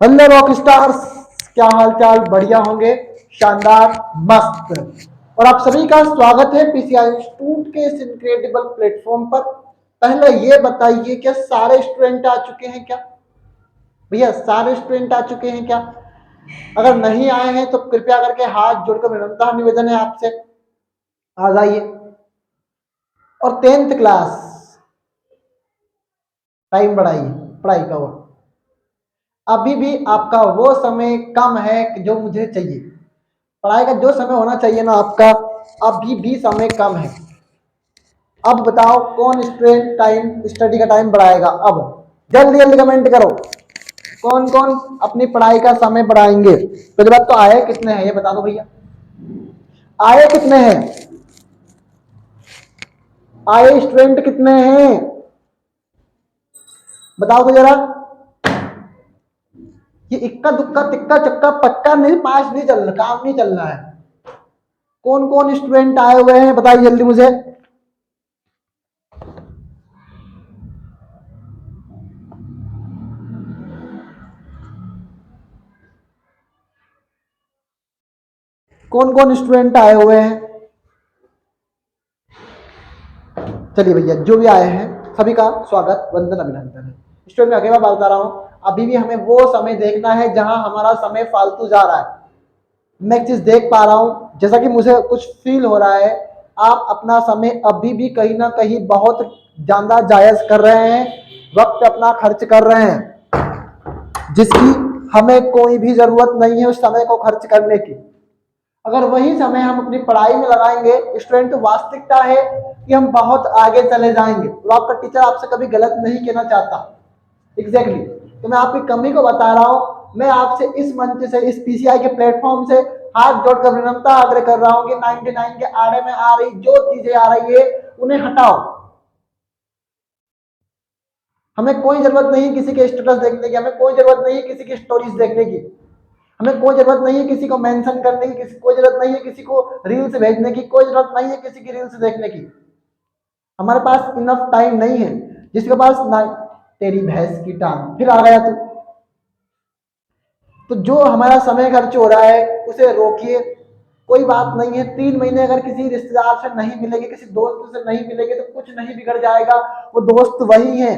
Hello rock stars, क्या हाल चाल? बढ़िया होंगे, शानदार, मस्त। और आप सभी का स्वागत है पीसीआई इंस्टीट्यूट के इस इनक्रेडिबल प्लेटफॉर्म पर। पहले ये बताइए, क्या सारे स्टूडेंट आ चुके हैं क्या? भैया सारे स्टूडेंट आ चुके हैं क्या? अगर नहीं आए हैं तो कृपया करके हाथ जोड़कर विनम्रता निवेदन है आपसे, आ जाइए। और 10th क्लास, टाइम बढ़ाइए पढ़ाई का। वो अभी भी आपका वो समय कम है कि जो मुझे चाहिए। पढ़ाई का जो समय होना चाहिए ना आपका, अभी भी समय कम है। अब बताओ कौन स्टूडेंट टाइम स्टडी का टाइम बढ़ाएगा? अब जल्दी जल्दी कमेंट करो, कौन कौन अपनी पढ़ाई का समय बढ़ाएंगे। पहली बात तो आए कितने हैं ये बता दो भैया, आए कितने हैं? आए स्टूडेंट कितने हैं बताओ तो जरा। ये इक्का दुक्का तिक्का चक्का पक्का नहीं, पास नहीं चल रहा, काम नहीं चल रहा है। कौन कौन स्टूडेंट आए हुए हैं बताइए जल्दी मुझे। कौन कौन स्टूडेंट आए हुए हैं? चलिए भैया, जो भी आए हैं सभी का स्वागत, वंदन, अभिनंदन है। स्टूडेंट में अकेला बात बता रहा हूँ, अभी भी हमें वो समय देखना है जहां हमारा समय फालतू जा रहा है। मैं एक चीज देख पा रहा हूँ, जैसा कि मुझे कुछ फील हो रहा है, आप अपना समय अभी भी कहीं ना कहीं बहुत ज्यादा जायज कर रहे हैं, वक्त अपना खर्च कर रहे हैं, जिसकी हमें कोई भी जरूरत नहीं है उस समय को खर्च करने की। अगर वही समय हम अपनी पढ़ाई में लगाएंगे स्टूडेंट, तो वास्तविकता है कि हम बहुत आगे चले जाएंगे। तो आपका टीचर आपसे कभी गलत नहीं कहना चाहता, एग्जैक्टली तो मैं आपकी कमी को बता रहा हूं। मैं आपसे इस मंच से, इस पीसीआई के प्लेटफॉर्म से हाथ जोड़कर विनम्रता आग्रह कर रहा हूं कि 99 के आड़े में आ रही जो चीजें आ रही है उन्हें हटाओ। हमें कोई जरूरत नहीं किसी के स्टेटस देखने की, हमें कोई जरूरत नहीं है किसी की स्टोरीज देखने की, हमें कोई जरूरत नहीं है किसी को मेंशन करने की, कोई जरूरत नहीं है किसी को रील्स भेजने की, कोई जरूरत नहीं है किसी की रील्स देखने की। हमारे पास इनफ टाइम नहीं है। जिसके पास ना, तेरी भैंस की टांग, फिर आ गया तू। तो जो हमारा समय खर्च हो रहा है उसे रोकिए, कोई बात नहीं है। 3 महीने अगर किसी रिश्तेदार से नहीं मिलेंगे, किसी दोस्त से नहीं मिलेंगे तो कुछ नहीं बिगड़ जाएगा। वो दोस्त वही है,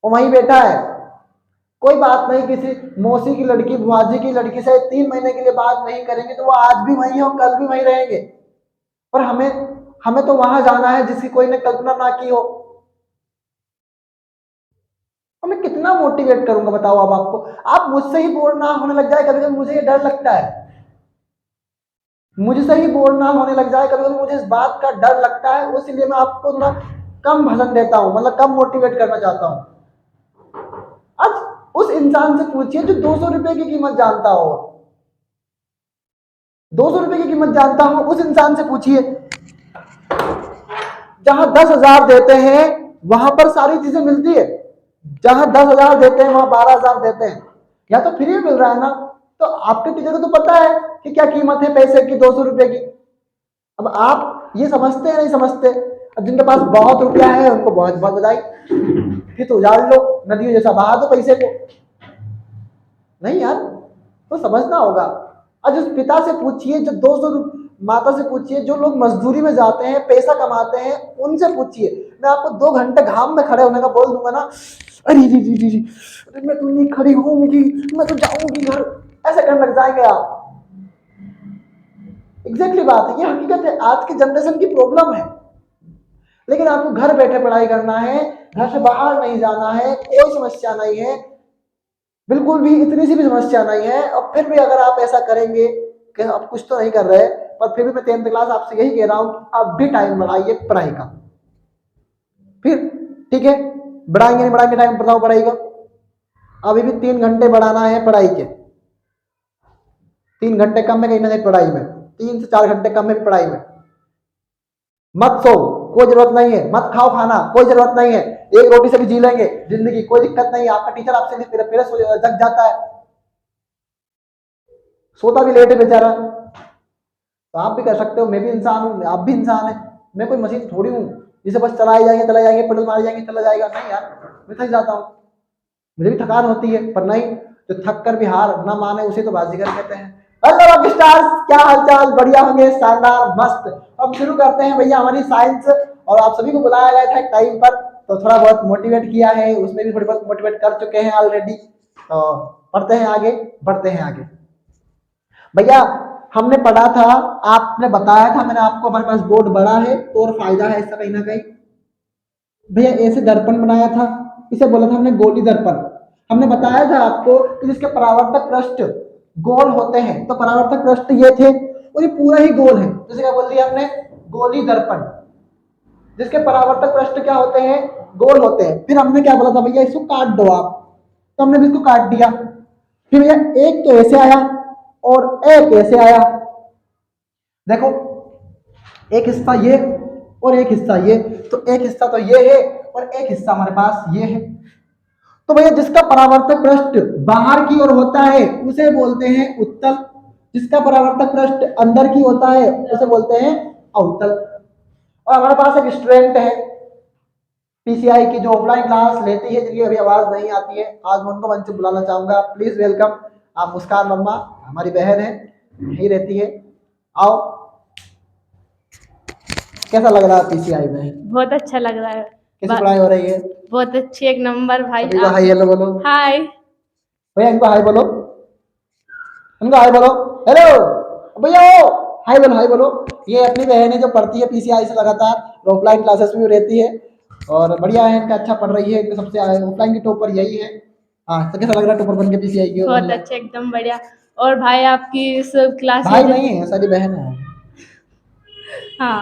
वो वही बैठा है। कोई बात नहीं, किसी मौसी की लड़की, बुआजी की लड़की से 3 महीने के लिए बात नहीं करेंगे तो वो आज भी वही है और कल भी वही रहेंगे। पर हमें हमें तो वहां जाना है जिसकी कोई ने कल्पना ना की हो। और मैं कितना मोटिवेट करूंगा बताओ अब आपको। आप मुझसे ही बोर ना होने लग जाए कभी कभी, मुझे ये डर लगता है। मुझसे ही बोर ना होने लग जाए कभी कभी, मुझे इस बात का डर लगता है। इसलिए मैं आपको थोड़ा कम भाषण देता हूँ, मतलब कम मोटिवेट करना चाहता हूँ। आज उस इंसान से पूछिए जो 200 रुपए की कीमत जानता हो, 200 रुपए की कीमत जानता हो, उस इंसान से पूछिए। जहां 10,000 देते हैं वहां पर सारी चीजें मिलती है, जहां 10,000 देते हैं वहां 12,000 देते हैं, या तो फ्री में मिल रहा है ना। तो आपके टीचर को तो पता है कि क्या कीमत है पैसे की, 200 रुपए की। अब आप ये समझते हैं नहीं समझते? अब जिनके पास बहुत रुपया है उनको बहुत बहुत बधाई, फिर तो उजाड़ लो, नदियों जैसा बहा दो पैसे को। नहीं यार, तो समझना होगा। आज उस पिता से पूछिए जो 200, माता से पूछिए जो लोग मजदूरी में जाते हैं, पैसा कमाते हैं, उनसे पूछिए। मैं आपको 2 घंटे घाम में खड़े होने का बोल दूंगा ना, अरे जी जी जी जी, अरे मैं तो नहीं खड़ी होंगी, मैं तो जाऊंगी घर, ऐसे करने लग जाएंगे आप। एग्जैक्टली बात है, ये हकीकत है, आज की जनरेशन की प्रॉब्लम है। लेकिन आपको घर बैठे पढ़ाई करना है, घर से बाहर नहीं जाना है, कोई समस्या नहीं है, बिल्कुल भी इतनी सी भी समस्या नहीं है। और फिर भी अगर आप ऐसा करेंगे कि आप कुछ तो नहीं कर रहे, पर फिर भी मैं 10th क्लास आपसे यही कह रहा हूं कि अब भी टाइम बढ़ाइए पढ़ाई का। फिर ठीक है, बढ़ाएंगे नहीं बढ़ाएंगे टाइम, बताओ पढ़ाई का। अभी भी 3 घंटे बढ़ाना है पढ़ाई के, 3 घंटे कम में कहीं ना कहीं पढ़ाई में, 3 से 4 घंटे कम में पढ़ाई में। मत सो, कोई जरूरत नहीं है, मत खाओ खाना, कोई जरूरत नहीं है, एक रोटी से भी जी लेंगे जिंदगी, कोई दिक्कत नहीं है। आपका टीचर आपसे फिर जग जाता है, सोता भी लेट है बेचारा। तो आप भी कर सकते हो, मैं भी इंसान हूँ, आप भी इंसान है। मैं कोई मशीन थोड़ी हूँ जिसे बस चलाए जाएंगे पेडल मारे जाएंगे चला जाएगा। नहीं यार, मैं थक जाता हूँ, मुझे भी थकान होती है, पर नहीं, जो थक कर भी हार ना माने उसे तो बाजीगर कहते हैं। हेलो रॉक स्टार्स, क्या हालचाल? बढ़िया होंगे, शानदार, मस्त। अब शुरू करते हैं भैया हमारी साइंस। और आप सभी को बुलाया गया था एक टाइम पर, तो थोड़ा बहुत मोटिवेट किया है, उसमें भी थोड़ी बहुत मोटिवेट कर चुके हैं ऑलरेडी। तो पढ़ते हैं आगे, बढ़ते हैं आगे। भैया हमने पढ़ा था, आपने बताया था, मैंने आपको, हमारे पास बोर्ड बड़ा है तो और फायदा है इसका कहीं ना कहीं। भैया ऐसे दर्पण बनाया था, इसे बोला था हमने गोली दर्पण। हमने बताया था आपको कि जिसके परावर्तक पृष्ठ गोल होते हैं, तो परावर्तक पृष्ठ ये थे और ये पूरा ही गोल है, जैसे क्या बोल दिया हमने, गोली दर्पण। जिसके परावर्तक पृष्ठ क्या होते हैं, गोल होते हैं। फिर हमने क्या बोला था भैया, इसको काट दो आप, तो हमने भी इसको काट दिया। फिर भैया एक तो ऐसे आया और एक ऐसे आया। देखो एक हिस्सा ये और एक हिस्सा ये, तो एक हिस्सा तो ये है और एक हिस्सा हमारे पास ये है। तो भैया जिसका परावर्तक पृष्ठ बाहर की ओर होता है उसे बोलते हैं उत्तल, जिसका परावर्तक पृष्ठ अंदर की होता है उसे बोलते हैं अवतल। और हमारे पास एक स्टूडेंट है पीसीआई की जो ऑफलाइन क्लास लेती है, जिनकी अभी आवाज नहीं आती है, आज मैं उनको मंच से बुलाना चाहूंगा। प्लीज वेलकम, आप मुस्कान वर्मा, हमारी बहन है, यही रहती है। आओ, कैसा लग रहा है पीसीआई में? बहुत अच्छा लग रहा है। कैसी पढ़ाई हो रही है? बहुत अच्छी, एक नंबर भाई। सभी को हाय हेलो बोलो। हाय भैया इनको हाय बोलो, इनको हाय बोलो, हेलो भैया, ओ हाय बोलो, हाय बोलो। ये अपनी बहन है जो पढ़ती है पीसीआई से लगातार, ऑफलाइन क्लासेस में भी रहती है और बढ़िया है, इनका अच्छा पढ़ रही है, इनका सबसे ऑफलाइन की टॉपर यही है। हाँ, तो कैसा लग रहा है टॉपर बन के पीसीआई की? बहुत अच्छा, एकदम बढ़िया। और भाई आपकी इस क्लास भाई नहीं है, सारी बहन है। हाँ,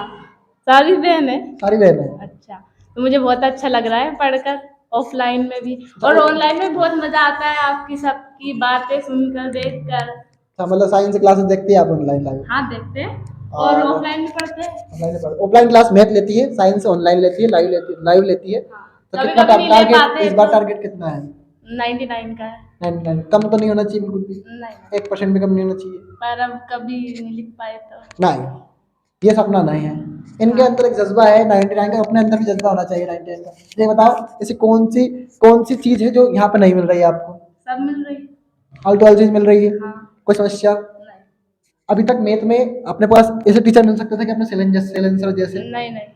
सारी बहन है, सारी बहन है। अच्छा, तो मुझे बहुत अच्छा लग रहा है पढ़कर, ऑफलाइन में भी और ऑनलाइन में बहुत मजा आता है आपकी सबकी बातें सुनकर, देखकर। मतलब साइंस क्लासेस देखती है आप ऑनलाइन लाइव? हाँ देखते हैं और ऑफलाइन में पढ़ते हैं। ऑफलाइन क्लास मैथ लेती है, साइंस ऑनलाइन लेती है, लाइव लेती है। तो कभी कितना कभी नहीं ले टारगेट पाते इस बार, तो टारगेट कितना है? 99 का है। 99 कम तो नहीं होना चाहिए बिल्कुल भी? नहीं, 1% भी कम नहीं होना चाहिए? पर अब कभी नहीं लिख पाए तो नहीं, ये सपना नहीं है। इनके अंदर एक जज्बा है 99 का, अपने अंदर भी जज्बा होना चाहिए 99 का। ये बताओ ऐसी कौन सी चीज है जो यहाँ पे नहीं मिल रही है आपको? सब मिल रही है। ऑल टू ऑल चीज मिल रही है। हाँ। कोई समस्या? नहीं अभी तक मैथ में अपने पास ऐसे टीचर मिल सकते थे कि अपने सिलेंसर जैसे? नहीं नहीं,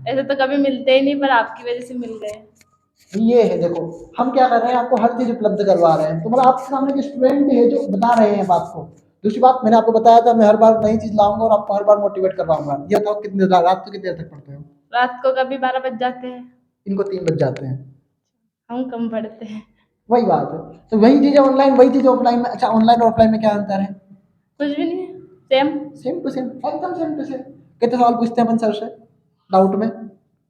ऐसे तो कभी मिलते ही नहीं, पर आपकी वजह से मिल गए। ये है, देखो हम क्या कर रहे हैं, आपको हर चीज उपलब्ध करवा रहे हैं। तो मतलब आपके सामने एक स्टूडेंट है जो बता रहे हैं बात को। दूसरी बात, मैंने आपको बताया था मैं हर बार नई चीज लाऊंगा और आपको हर बार मोटिवेट करवाऊंगा। ये बताओ कितने रात को कितनी देर तक पढ़ते हो? रात को कभी 12 बज जाते हैं। इनको 3 बज जाते हैं। हम कम पढ़ते हैं। वही बात है, तो वही चीज ऑनलाइन, वही चीज ऑफलाइन में। अच्छा, ऑनलाइन और ऑफलाइन में क्या अंतर है? कुछ भी नहीं, सेम। सेम टू सेम, एकदम सेम टू सेम। कितने सवाल पूछते हैं अपन सर से डाउट में?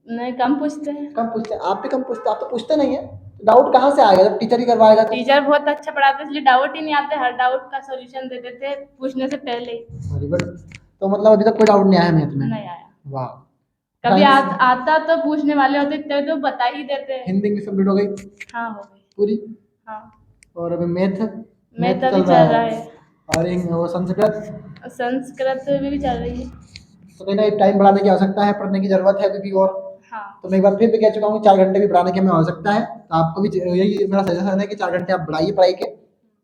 नहीं, कम पूछते हैं। कम पूछते हैं, आप भी कम पूछते हैं। आप तो पूछते नहीं है, डाउट कहाँ से आएगा जब टीचर ही करवाएगा तो? टीचर बहुत अच्छा पढ़ाते हैं, इसलिए डाउट ही नहीं आते, हर डाउट का सॉल्यूशन दे देते हैं पूछने से पहले ही। Very good. तो मतलब अभी तक कोई डाउट नहीं आया मैथ में? नहीं आया। वाह। कभी साइंस, आता तो पूछने वाले होते थे तो बता ही देते हैं। हिंदी इंग्लिश कंप्लीट हो गई हाँ हो गई। पूरी? हाँ, और अभी मैथ? मैथ अभी चल रहा है। और वो संस्कृत? संस्कृत भी चल रही है। तो कहीं ना टाइम बढ़ाने की आवश्यकता है, पढ़ने की जरूरत है अभी भी। और हाँ, तो मैं एक बार फिर भी कह चुका हूँ 4 घंटे भी बढ़ाने की हमें आवश्यकता है। तो आपको भी यही मेरा सजेशन है कि 4 घंटे आप बढ़ाइए पढ़ाई के।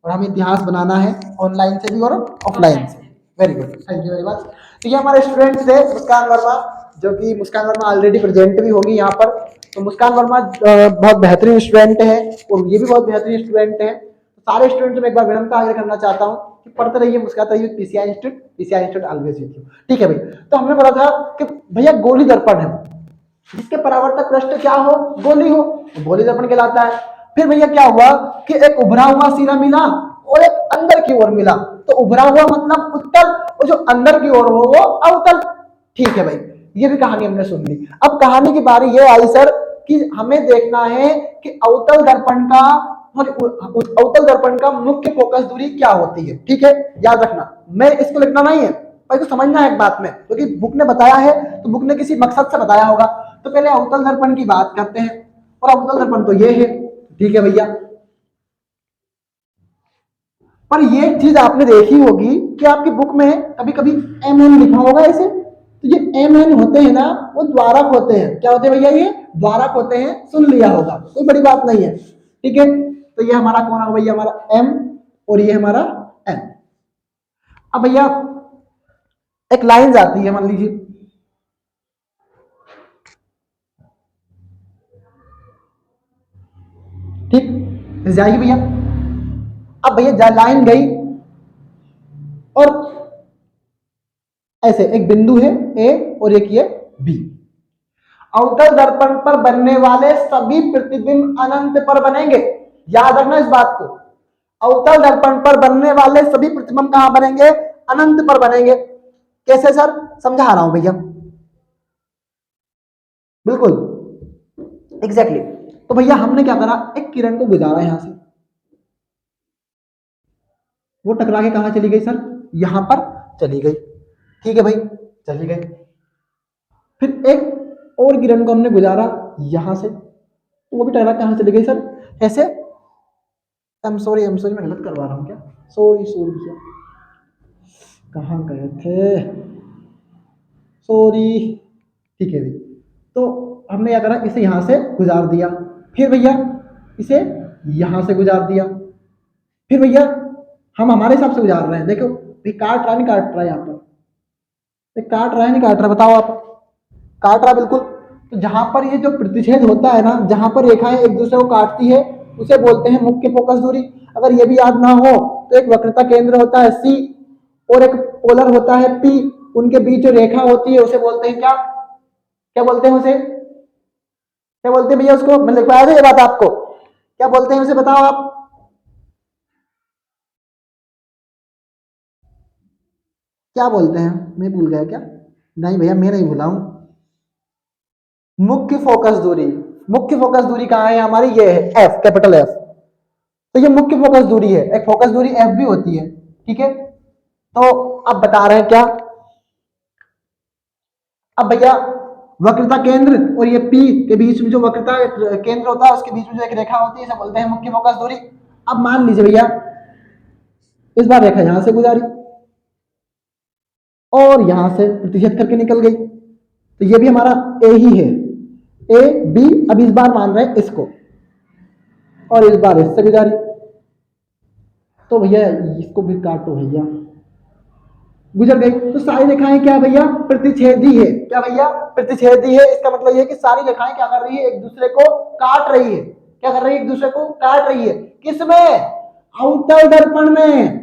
और हमें इतिहास बनाना है ऑनलाइन से भी और ऑफलाइन से। Very good, thank you very much. तो ये हमारे स्टूडेंट थे मुस्कान वर्मा, जो कि मुस्कान वर्मा ऑलरेडी प्रेजेंट भी होगी यहाँ पर। तो मुस्कान वर्मा बहुत बेहतरीन स्टूडेंट है और ये भी बहुत बेहतरीन स्टूडेंट है। तो सारे स्टूडेंट से मैं एक बार विनम्रता आग्रह करना चाहता हूँ कि पढ़ते रहिए, मुस्कुराते रहिए। PCI institute always with you. ठीक है भाई, तो हमने पढ़ा था कि भैया गोली दर्पण है, जिसके परावर्तक पृष्ठ क्या हो, गोली हो, तो गोली दर्पण कहलाता है। फिर भैया क्या हुआ कि एक उभरा हुआ सिरा मिला और एक अंदर की ओर मिला। तो उभरा हुआ मतलब उत्तल और जो अंदर की ओर हो वो अवतल। ठीक है भाई, ये भी कहानी हमने सुन ली। अब कहानी की बारी ये आई सर कि हमें देखना है कि अवतल दर्पण का मुख्य फोकस दूरी क्या होती है। ठीक है, याद रखना, मैं इसको लिखना नहीं है, पर इसको समझना है एक बात में, क्योंकि बुक ने बताया है तो बुक ने किसी मकसद से बताया होगा। तो पहले अवतल दर्पण की बात करते हैं, और अवतल दर्पण तो ये है। ठीक है भैया, पर ये चीज आपने देखी होगी कि आपकी बुक में कभी कभी एम एन लिखा होगा ऐसे। तो ये एम एन होते हैं ना, वो द्वारक होते हैं। क्या होते हैं भैया? ये द्वारक होते हैं, सुन लिया होगा, कोई बड़ी बात नहीं है। ठीक है, तो ये हमारा कौन होगा भैया, हमारा M और ये हमारा N। अब भैया एक लाइन जाती है, मान लीजिए ठीक जाएगी भैया। अब भैया लाइन गई और ऐसे एक बिंदु है A और एक ये B। अवतल दर्पण पर बनने वाले सभी प्रतिबिंब अनंत पर बनेंगे, याद रखना इस बात को। अवतल दर्पण पर बनने वाले सभी प्रतिबिंब कहां बनेंगे, अनंत पर बनेंगे। कैसे सर, समझा रहा हूं भैया, बिल्कुल एग्जैक्टली। तो भैया हमने क्या करा, एक किरण को गुजारा यहां से, वो टकरा के कहां चली गई सर, यहां पर चली गई, ठीक है भाई, चली गई। फिर एक और किरण को हमने गुजारा यहां से, तो वो भी टकरा कहां चली गई सर, ऐसे। आई एम सॉरी मैं गलत करवा रहा हूं क्या, सॉरी भैया, कहां गए थे, सॉरी, ठीक है भाई। तो हमने क्या करा, इसे यहां से गुजार दिया, फिर भैया इसे यहां से गुजार दिया, फिर भैया हम हमारे हिसाब से गुजार रहे हैं, देखो भाई काट रहा नहीं काट रहा है, यहाँ पर काट रहा है नहीं काट रहा, बताओ आप, काट रहा बिल्कुल। तो जहां पर ये जो प्रतिच्छेद होता है ना, जहां पर रेखाएं एक दूसरे को काटती है, उसे बोलते हैं मुख्य फोकस दूरी। अगर ये भी याद ना हो तो एक वक्रता केंद्र होता है C और एक पोलर होता है P, उनके बीच जो रेखा होती है उसे बोलते हैं क्या, क्या बोलते हैं उसे, क्या बोलते हैं भैया उसको, मैं लिखवाया था ये बात आपको, क्या बोलते हैं उसे बताओ आप, क्या बोलते हैं, मैं भूल गया क्या, नहीं भैया मैं नहीं भूला हूं, मुख्य फोकस दूरी। मुख्य फोकस दूरी कहां है हमारी, ये है F, कैपिटल F। तो ये मुख्य फोकस दूरी है, एक फोकस दूरी F भी होती है, ठीक है। तो अब बता रहे हैं क्या, अब भैया वक्रता केंद्र और ये P के बीच में जो वक्रता केंद्र होता है उसके बीच में जो एक रेखा होती है इसे बोलते हैं मुख्य फोकस दूरी। अब मान लीजिए भैया इस बार रेखा यहां से गुजारी और यहां से प्रतिच्छेद करके निकल गई, तो ये भी हमारा A ही है, A B। अब इस बार मान रहे हैं इसको और इस बार इससे गुजारी, तो भैया इसको भी काटो भैया, गुजर गई। तो सारी रेखाएं क्या भैया, प्रतिच्छेदी है, क्या भैया, प्रतिच्छेदी है। इसका मतलब ये कि सारी रेखाएं क्या कर रही है, एक दूसरे को काट रही है, क्या कर रही है, एक दूसरे को काट रही है। किसमें, अवतल दर्पण में,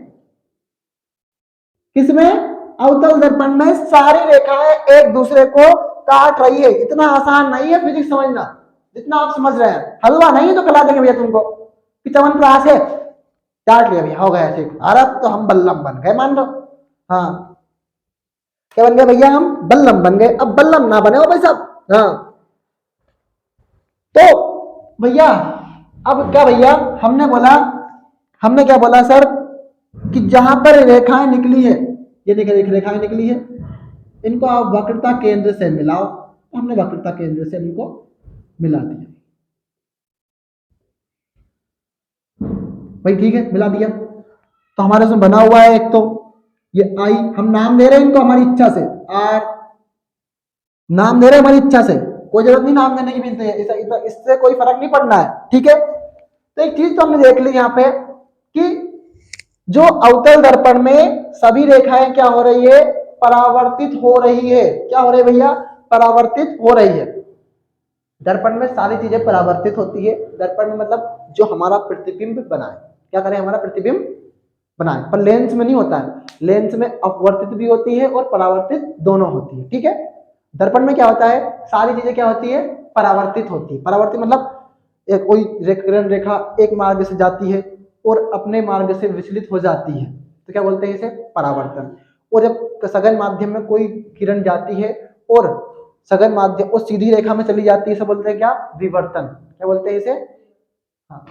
किसमें, अवतल दर्पण में सारी रेखाएं एक दूसरे को काट रही है। इतना आसान नहीं है फिजिक्स समझना जितना आप समझ रहे हैं, हलवा नहीं तो खिला देंगे भैया तुमको कि च्यवनप्राश है, काट लिया भैया, हो गया ठीक। अरे तो हम बल्लम बन गए मान लो, हाँ क्या बन गए भैया, हम बल्लम बन गए। अब बल्लम ना बने हो भाई साहब, हाँ। तो भैया अब क्या भैया हमने क्या बोला सर, कि जहां पर रेखाएं निकली है, ये देखिए रेखाएं निकली है, इनको आप वक्रता केंद्र से मिलाओ, तो हमने वक्रता केंद्र से इनको मिला दिया भाई, ठीक है मिला दिया। तो हमारे उसमें बना हुआ है एक तो ये I, हम नाम दे रहे हैं इनको हमारी इच्छा से, R नाम दे रहे हैं हमारी इच्छा से, कोई जरूरत नहीं नाम देने की मिलती है, इससे कोई फर्क नहीं पड़ना है, ठीक है। तो एक चीज तो हमने देख ली यहाँ पे कि जो अवतल दर्पण में सभी रेखाएं क्या हो रही है, परावर्तित हो रही है, क्या हो रही है भैया, परावर्तित हो रही है। दर्पण में सारी चीजें परावर्तित होती है, दर्पण में मतलब जो हमारा प्रतिबिंब बनाए, क्या करें, हमारा प्रतिबिंब बनाए, पर लेंस में नहीं होता है, लेंस में अपवर्तित भी होती है और परावर्तित दोनों होती है, ठीक है। दर्पण में क्या होता है, सारी चीजें क्या होती है, परावर्तित होती है। परावर्तित मतलब एक कोई किरण रेखा एक मार्ग से जाती है और अपने मार्ग से विचलित हो जाती है, तो क्या बोलते हैं इसे, परावर्तन। और जब सघन माध्यम में कोई किरण जाती है और सघन माध्यम उस सीधी रेखा में चली जाती है, इसे बोलते हैं क्या, विवर्तन, क्या बोलते हैं इसे, हाँ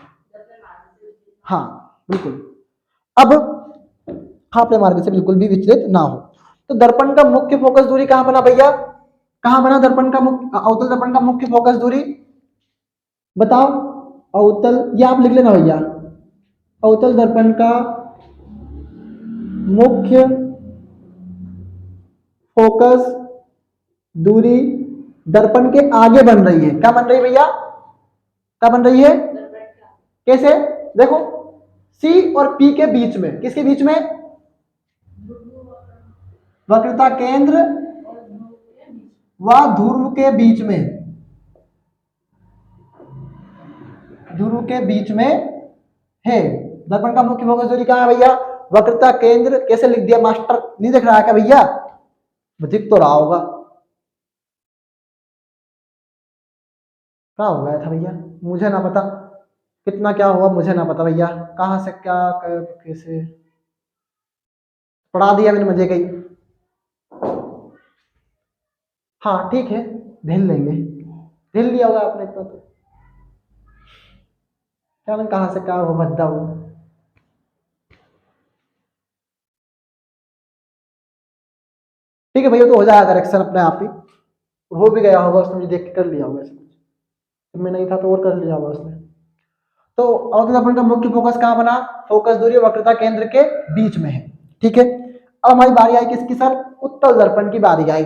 हाँ बिल्कुल। अब अपने मार्ग से बिल्कुल भी विचलित ना हो। तो दर्पण का मुख्य फोकस दूरी कहां बना भैया, कहां बना दर्पण का मुख्य, अवतल दर्पण का मुख्य फोकस दूरी बताओ, अवतल, ये आप लिख लेना भैया, अवतल दर्पण का मुख्य फोकस दूरी दर्पण के आगे बन रही है, क्या बन रही है भैया, क्या बन रही है, कैसे, देखो सी और पी के बीच में, किसके बीच में? वक्रता केंद्र व ध्रुव के बीच में, ध्रुव के बीच में है। दर्पण का मुख्य फोकस दूरी कहाँ है भैया? वक्रता केंद्र। कैसे लिख दिया मास्टर? नहीं दिख रहा है क्या भैया? दिख तो रहा होगा। क्या हो गया था भैया? मुझे ना पता कितना क्या हुआ, मुझे ना पता भैया। कहाँ से क्या कैसे पढ़ा दिया मैंने, मजे गई। हाँ ठीक है, ढील लेंगे, ढील लिया होगा आपने इतना तो। क्या मैं कहाँ से क्या हो भद्दा हूँ। ठीक है भैया, तो हो जाएगा करेक्शन अपने आप ही। हो भी गया होगा, उसने मुझे देख के कर लिया होगा, जब मैं नहीं था तो और कर लिया होगा उसने। तो अवतल दर्पण का मुख्य फोकस कहाँ बना? फोकस दूरी वक्रता केंद्र के बीच में है। ठीक है, अब हमारी बारी आई किसकी सर? उत्तल दर्पण की बारी आई।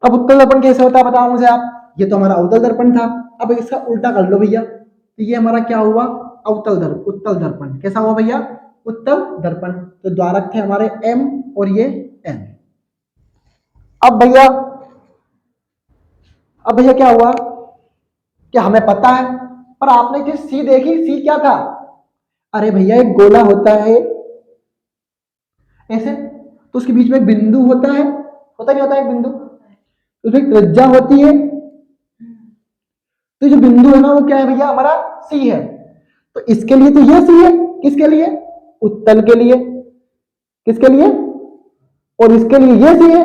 अब उत्तल दर्पण कैसे होता है बताओ मुझे आप। ये तो हमारा अवतल दर्पण था, अब इसका उल्टा कर लो भैया। तो ये हमारा क्या हुआ? अवतल दर्पण, उत्तल दर्पण। कैसा हुआ भैया? उत्तल दर्पण। तो द्वारक थे हमारे एम और ये एन। अब भैया, अब भैया क्या हुआ कि हमें पता है, पर आपने चीज सी देखी। सी क्या था? अरे भैया एक गोला होता है ऐसे, तो उसके बीच में एक बिंदु होता है, होता नहीं होता एक बिंदु, उसमें त्रिज्या होती है। तो जो बिंदु है ना वो क्या है भैया? हमारा सी है। तो इसके लिए तो ये सी है, किसके लिए? उत्तल के लिए। किसके लिए? और इसके लिए ये सी है,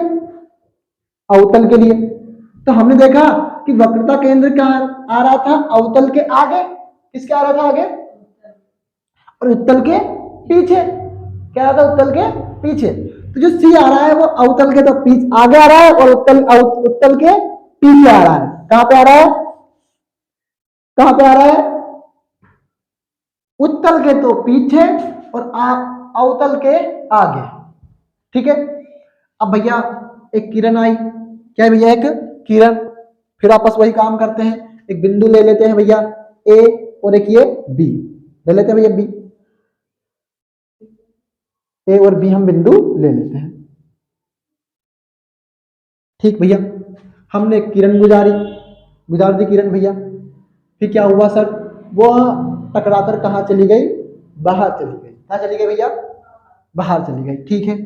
अवतल के लिए। तो हमने देखा कि वक्रता केंद्र क्या आ रहा था? अवतल के आगे। किसके आ रहा था आगे? और उत्तल के पीछे। क्या आ रहा था? उत्तल के पीछे। तो जो सी आ रहा है वो अवतल के तो पीछे आगे आ रहा है, और उत्तल के पीछे आ रहा है। कहां पे आ रहा है? कहां पे आ रहा है? उत्तल के तो पीछे और अवतल के आगे। ठीक है, अब भैया एक किरण आई। क्या है भैया? एक किरण। फिर आपस वही काम करते हैं, एक बिंदु ले लेते हैं भैया ए, और एक ये बी ले लेते हैं भैया, बी। ए और बी हम बिंदु ले लेते हैं। ठीक भैया, हमने एक किरण गुजार दी किरण भैया। फिर क्या हुआ सर? वो टकराकर कहाँ चली गई? बाहर चली गई। कहाँ चली गई भैया? बाहर चली गई। ठीक है,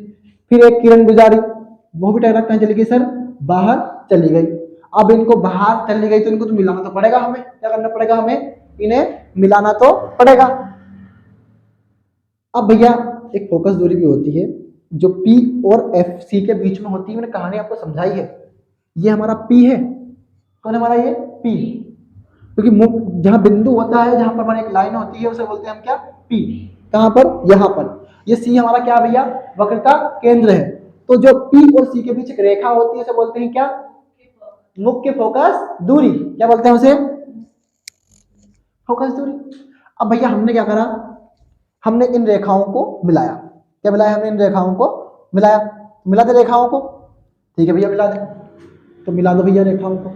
फिर एक किरण गुजारी, वो भी टकरा कहाँ चली गई सर? बाहर चली गई। अब इनको बाहर चली गई तो इनको तो मिलाना तो पड़ेगा हमें। क्या करना पड़ेगा हमें? इन्हें मिलाना तो पड़ेगा। अब भैया एक फोकस दूरी भी होती है जो P और FC के बीच में होती है। मैंने कहानी आपको समझाई है। ये हमारा P है। कौन है हमारा? ये P। क्योंकि जहां बिंदु होता है, जहां पर हमारी एक लाइन होती है, उसे बोलते हैं हम क्या? P। कहां पर? यहां पर। ये C हमारा क्या भैया? वक्रता केंद्र है। तो जो P और C के बीच एक रेखा होती है उसे बोलते हैं क्या? मुख्य फोकस दूरी। क्या बोलते हैं उसे? फोकस दूरी। अब भैया हमने क्या करा? हमने इन रेखाओं को मिलाया। क्या मिलाया? हमने इन रेखाओं को मिलाया। मिला दे रेखाओं को। ठीक है भैया, मिला दे। तो मिला दो भैया रेखाओं को।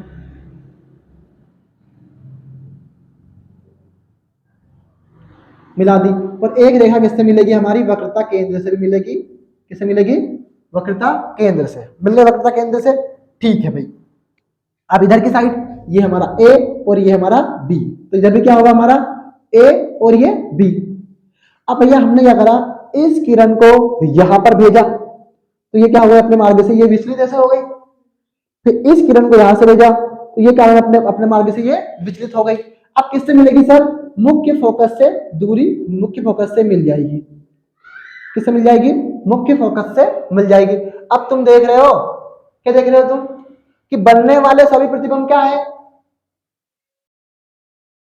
मिला दी। और एक रेखा किससे मिलेगी? हमारी वक्रता केंद्र से मिलेगी। किससे मिलेगी? वक्रता केंद्र से। मिल रही वक्रता केंद्र से। ठीक है भाई, अब इधर की साइड ये हमारा ए और ये हमारा बी। तो इधर भी क्या होगा? हमारा ए और ये बी। अब भैया हमने क्या करा? इस किरण को यहां पर भेजा, तो ये क्या हुआ? अपने मार्ग से ये विचलित ऐसे हो गई। फिर इस किरण को यहां से भेजा, तो ये कारण अपने अपने मार्ग से ये विचलित हो गई। अब किससे मिलेगी सर? मुख्य फोकस से दूरी मुख्य फोकस से मिल जाएगी। किससे मिल जाएगी? मुख्य फोकस से मिल जाएगी। अब तुम देख रहे हो, क्या देख रहे हो तुम? कि बनने वाले सभी प्रतिबिंब क्या है?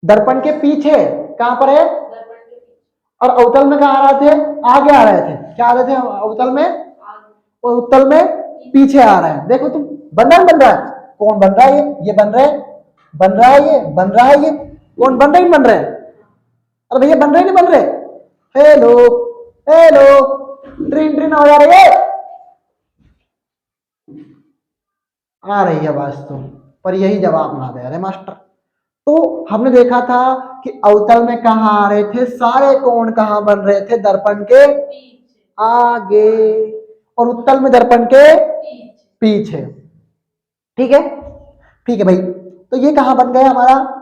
दर्पण के पीछे। कहां पर है? और अवतल में कहा आ रहे थे? आगे आ रहे थे। क्या आ रहे थे? अवतल में और उत्तल में पीछे आ रहे हैं। देखो तुम, बन रहा है। कौन बन रहा है? ये बन रहा है, बन रहा है, ये बन रहा है। ये कौन बन रहे? बन रहे? अरे भैया बन रहे नहीं बन रहे? हेलो हेलो, ट्रेन ट्रेन आ जा रही है, आ रही है आवाज तो, पर यही जवाब ना दे रहे मास्टर। तो हमने देखा था कि अवतल में कहाँ आ रहे थे सारे कोण, कहाँ बन रहे थे, दर्पण के आगे, और उत्तल में दर्पण के पीछे। ठीक है, ठीक है भाई। तो ये कहाँ बन गया हमारा,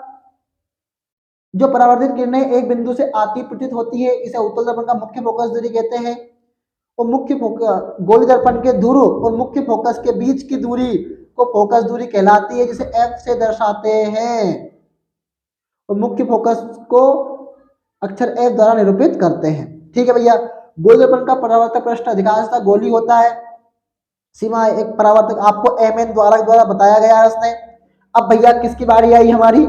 जो परावर्तित किरणें एक बिंदु से आती प्रतीत होती है इसे उत्तल दर्पण का मुख्य फोकस दूरी कहते हैं। और मुख्य फोकस, गोली दर्पण के ध्रुव और मुख्य फोकस के बीच की दूरी को फोकस दूरी कहलाती है, जिसे एफ से दर्शाते हैं। और मुख्य फोकस को अक्षर एफ द्वारा निरूपित करते हैं। ठीक है भैया। गोली दर्पण का परावर्तक पृष्ठ अधिकांशतः गोली होता है। सीमा एक परावर्तक आपको एम एन द्वारा बताया गया है उसने। अब भैया किसकी बारी आई हमारी,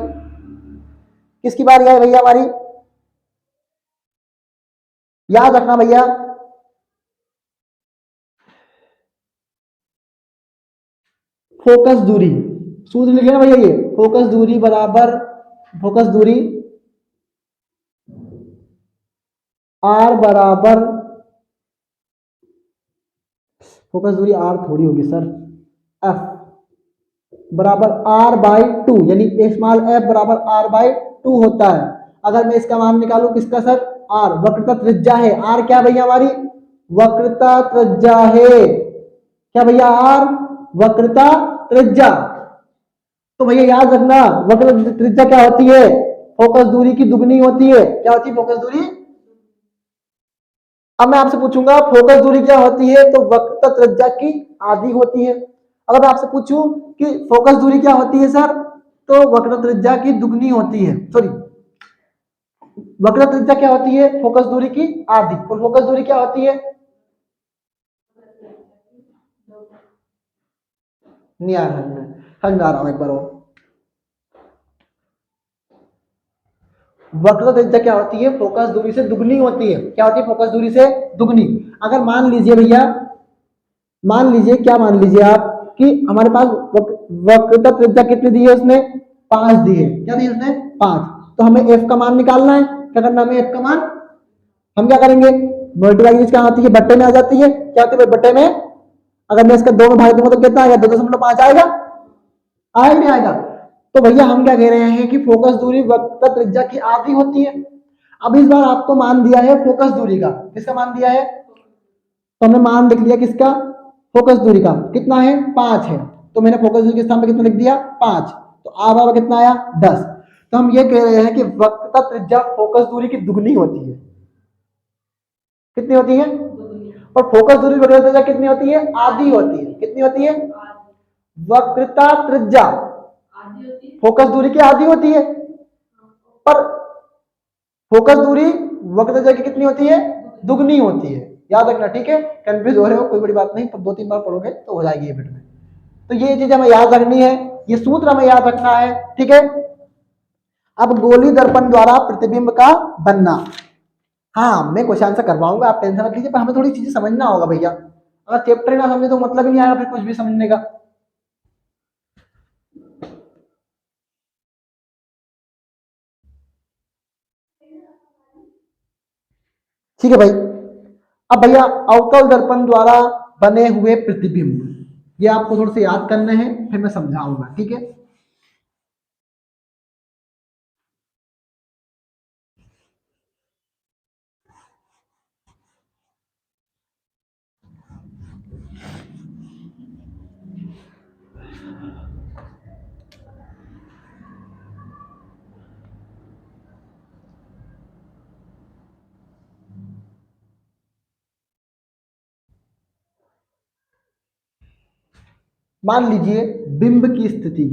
किसकी बारी आई भैया हमारी, याद रखना भैया, फोकस दूरी, सूत्र लिखे ना भैया, ये फोकस दूरी बराबर, फोकस दूरी आर बराबर, फोकस दूरी आर थोड़ी होगी सर, एफ बराबर आर बाई टू, यानी स्मॉल एफ बराबर आर बाई टू होता है। अगर मैं इसका मान निकालू किसका सर, आर वक्रता त्रिज्या है, आर क्या भैया हमारी वक्रता त्रिज्या है, क्या भैया आर वक्रता त्रिज्या। तो भैया याद रखना वक्रता त्रिज्या क्या होती है, फोकस दूरी की दुगनी होती है। क्या होती है फोकस दूरी, अब मैं आपसे पूछूंगा फोकस दूरी क्या होती है, तो वक्रता त्रिज्या की आधी होती है। अगर मैं आपसे पूछूं कि फोकस दूरी क्या होती है सर, तो वक्रता त्रिज्या की दुगनी होती है, सॉरी वक्रता त्रिज्या क्या होती है, फोकस दूरी की आधी, और फोकस दूरी क्या होती है, नहीं आ रहा है, समझा रहा हूं एक बार और। वक्रता त्रिज्या क्या होती है, फोकस दूरी से दुगनी होती है। क्या होती है, फोकस दूरी से दुगनी। अगर मान लीजिए भैया, मान लीजिए क्या मान लीजिए आप कि हमारे पास वक्रता त्रिज्या कितनी दी है उसने, 5 दी है। क्या दी है उसने, 5। तो हमें एफ का मान निकालना है। क्या करना है हमें, एफ का मान हम क्या करेंगे, मल्टीप्लाई क्या आती है, बट्टे में आ जाती है। क्या होती है बट्टे में, अगर मैं इसका 2 में भाग दूंगा तो कितना आएगा, 2.5 आएगा, आएगा नहीं आएगा। तो भैया हम क्या कह रहे हैं कि फोकस दूरी वक्रता त्रिज्या की आधी होती है। अब इस बार आपको मान दिया है फोकस दूरी का, किसका मान दिया है, तो हमने मान लिख लिया किसका, फोकस दूरी का, कितना है 5 है। तो मैंने फोकस दूरी के स्थान पे कितना लिख दिया 5, तो आर बराबर कितना आया 10। तो हम ये कह रहे हैं कि वक्रता त्रिज्या फोकस दूरी की दुगनी होती है। कितनी होती है, और फोकस दूरी वक्रता त्रिज्या कितनी होती है, आधी होती है। कितनी होती है, वक्रता त्रिज्या फोकस दूरी की आधी होती है, पर फोकस दूरी वक्रता त्रिज्या की कितनी होती है, दुगनी होती है। याद रखना, ठीक है, कंफ्यूज हो रहे हो कोई बड़ी बात नहीं, पर 2-3 बार पढ़ोगे तो हो जाएगी ये फिट में। तो ये चीज हमें याद रखनी है, ये सूत्र हमें याद रखना है, ठीक है। अब गोली दर्पण द्वारा प्रतिबिंब का बनना, हाँ मैं क्वेश्चन आंसर करवाऊंगा, आप टेंशन मत लीजिए, पर हमें थोड़ी चीजें समझना होगा भैया। अगर चैप्टर ना समझे तो मतलब ही नहीं आएगा फिर कुछ भी समझने का। ठीक है भाई। अब भैया अवतल दर्पण द्वारा बने हुए प्रतिबिंब, ये आपको थोड़े से याद करने हैं, फिर मैं समझाऊंगा, ठीक है। मान लीजिए बिंब की स्थिति,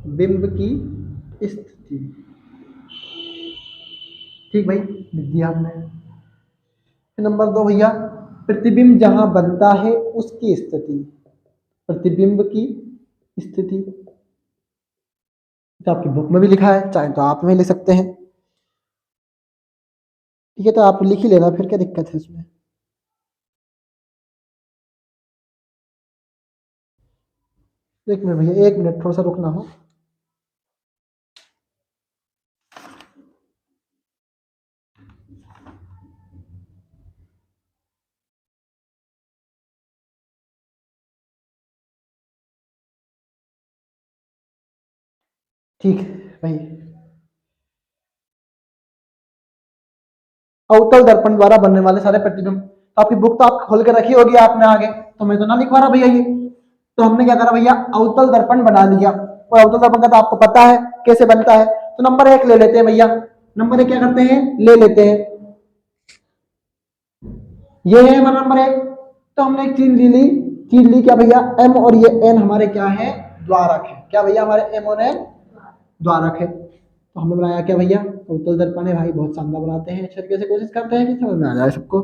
बिंब की स्थिति, ठीक भाई लिख दिया हमने। नंबर 2 भैया प्रतिबिंब जहां बनता है उसकी स्थिति, प्रतिबिंब की स्थिति, तो आपकी बुक में भी लिखा है, चाहे तो आप में ले सकते हैं, ठीक है, तो आप लिख ही लेना, फिर क्या दिक्कत है इसमें। एक मिनट भैया, 1 मिनट थोड़ा सा रुकना हो। ठीक है भाई। अवतल दर्पण द्वारा बनने वाले सारे प्रतिबिंब, तो आपकी बुक तो आप खोल के रखी होगी आपने आगे, तो मैं तो ना लिखवा रहा भैया ये। तो हमने क्या करा भैया, अवतल दर्पण बना लिया। और अवतल दर्पण का तो आपको पता है कैसे बनता है। तो नंबर 1 ले लेते हैं भैया। नंबर 1 क्या करते हैं, ले लेते हैं, ये है हमारा नंबर 1। तो हमने एक चीज ली क्या भैया, एम, और ये एन हमारे क्या है, द्वारक है। क्या भैया, हमारे एम और एन द्वारक है। तो हमने बनाया क्या भैया, अवतल दर्पण है भाई, बहुत शानदार बनाते हैं। इस तरीके से कोशिश करते हैं कि समझ में आ जाए सबको।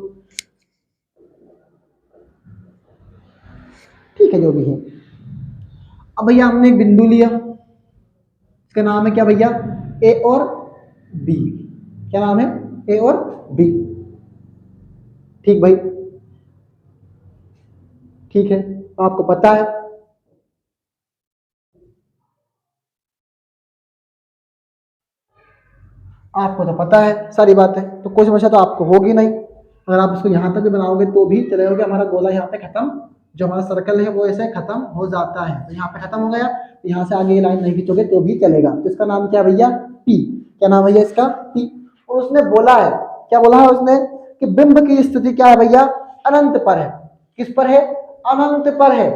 ठीक है, जो भी है। अब भैया हमने एक बिंदु लिया, इसका नाम है क्या भैया, ए और बी। क्या नाम है, ए और बी। ठीक भाई, ठीक है, आपको पता है। आपको तो पता है सारी बातें, तो कोई समस्या तो आपको होगी नहीं। अगर आप इसको यहाँ तक भी बनाओगे तो भी चलेगा, कि हमारा गोला यहाँ पे खत्म, जो हमारा सर्कल है वो ऐसे खत्म हो जाता है। तो यहाँ पे खत्म हो गया, यहाँ से आगे ये लाइन नहीं खींचोगे तो भी चलेगा। तो इसका नाम क्या भैया, पी। क्या नाम भैया इसका, पी। और उसने बोला है, क्या बोला है उसने, कि बिंब की स्थिति क्या है भैया, अनंत पर है। किस पर है, अनंत पर है।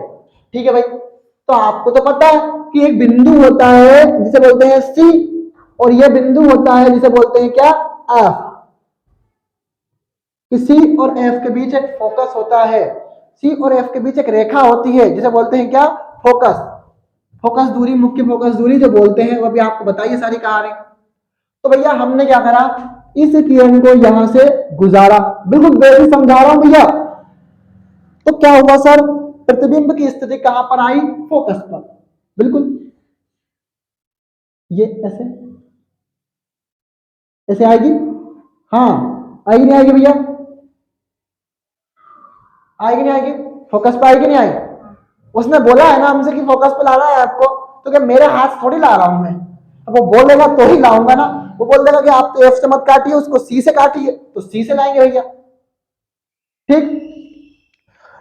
ठीक है भाई। तो आपको तो पता है कि एक बिंदु होता है जिसे बोलते हैं सी, और यह बिंदु होता है जिसे बोलते हैं क्या, एफ। सी और एफ के बीच एक फोकस होता है, सी और एफ के बीच एक रेखा होती है जिसे बोलते हैं क्या, फोकस। फोकस दूरी, मुख्य फोकस दूरी जो बोलते हैं, वो भी आपको बताइए सारी कहानी। तो भैया हमने क्या करा, इस किरण को यहां से गुजारा, बिल्कुल बेसिक समझा रहा हूं भैया। तो क्या हुआ सर, प्रतिबिंब की स्थिति कहां पर आई, फोकस पर। बिल्कुल, ये ऐसे ऐसे आएगी, हाँ आएगी नहीं आएगी भैया, आएगी नहीं आएगी, फोकस पे आएगी नहीं आएगी। उसने बोला है ना हमसे कि फोकस पे लाना है आपको, तो क्या मेरे हाथ थोड़ी ला रहा हूं मैं, अब वो बोलेगा तो ही लाऊंगा ना। वो बोल देगा कि आप तो एफ से मत काटिए, उसको सी से काटिए, तो सी से लाएंगे भैया। ठीक।